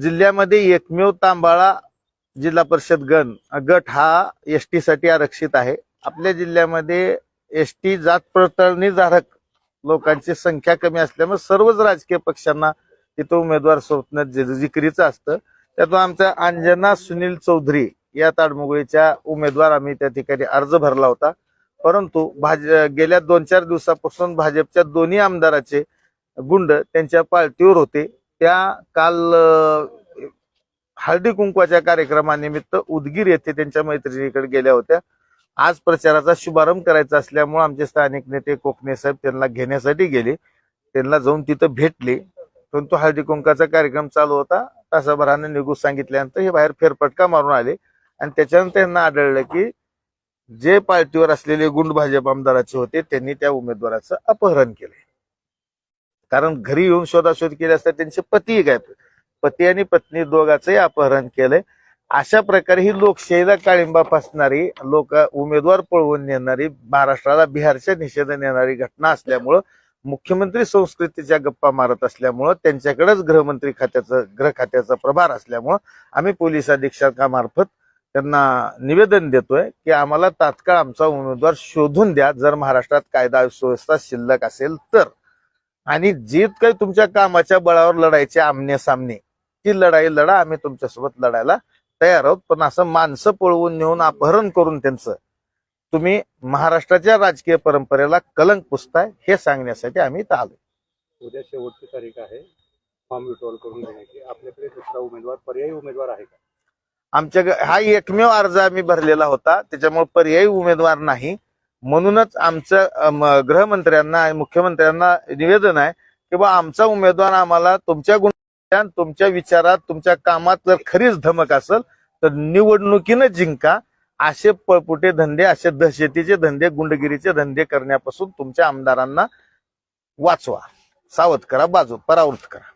जिल्ह्यामध्ये एकमेव तांबाळा जिल्हा परिषद गट हा एसटी साठी आरक्षित आहे। आपल्या जिल्ह्यामध्ये एसटी जात पडताळणी धारक लोकांची संख्या कमी असल्यामुळे सर्वच राजकीय पक्षांना तिथं उमेदवार शोधण्यात जिकरीचं असतं। त्यातून आमच्या अंजना सुनील चौधरी या ताडमुगळीच्या उमेदवार आम्ही त्या ठिकाणी अर्ज भरला होता, परंतु गेल्या 2-4 दिवसापासून भाजपच्या दोन्ही आमदाराचे गुंड त्यांच्या पार्टीवर होते। त्या काल हळदी कुंकवाच्या कार्यक्रमानिमित्त उदगीर येथे त्यांच्या मैत्रिणीकडे गेल्या होत्या। आज प्रचाराचा शुभारंभ करायचा असल्यामुळे आमचे स्थानिक नेते कोकणे साहेब त्यांना घेण्यासाठी गेले। त्यांना जाऊन तिथं भेटले, परंतु हळदी कुंकाचा कार्यक्रम चालू होता। तासाभराने निघू सांगितल्यानंतर हे बाहेर फेरफटका मारून आले आणि त्याच्यानंतर त्यांना आढळलं की जे पार्टीवर असलेले गुंड भाजप आमदाराचे होते त्यांनी त्या उमेदवाराचं अपहरण केले। कारण घरी येऊन शोधाशोध केली असता त्यांचे पती गायब, पती आणि पत्नी दोघांचंही अपहरण केलंय। अशा प्रकारे ही लोकशाहीला काळिंबा फासणारी उमेदवार पळवून नेणारी, महाराष्ट्राला बिहारच्या निषेध नेणारी घटना असल्यामुळं, मुख्यमंत्री संस्कृतीच्या गप्पा मारत असल्यामुळं, त्यांच्याकडेच गृह खात्याचा प्रभार असल्यामुळं आम्ही पोलीस अधीक्षकामार्फत त्यांना निवेदन देतोय की आम्हाला तात्काळ आमचा उमेदवार शोधून द्या, जर महाराष्ट्रात कायदा सुव्यवस्था शिल्लक असेल तर। आणि जे काही तुमच्या कामाच्या बळावर लढायचे आमने सामने, ती लढाई लढा, आम्ही तुमच्यासोबत लढायला तयार आहोत। पण असं माणसं पळवून नेऊन अपहरण करून त्यांचं तुम्ही महाराष्ट्राच्या राजकीय परंपरेला कलंक पुसताय, हे सांगण्यासाठी आम्ही इथं आलो। उद्या शेवटची तारीख आहे फॉर्म विड्रॉल करून देण्याची। आपल्याकडे दुसरा उमेदवार, पर्यायी उमेदवार आहे का? आमच्या हा एकमेव अर्ज आम्ही भरलेला होता, त्याच्यामुळे पर्यायी उमेदवार नाही। म्हणूनच आमचं गृहमंत्र्यांना आणि मुख्यमंत्र्यांना निवेदन आहे की बा आमचा उमेदवार आम्हाला तुमच्या गुण, तुमच्या विचारात, तुमच्या कामात जर खरीच धमक असेल तर निवडणुकीनं जिंका। असे पळपुटे धंदे, असे दहशतीचे धंदे, गुंडगिरीचे धंदे करण्यापासून तुमच्या आमदारांना वाचवा, सावध करा, परावृत्त करा।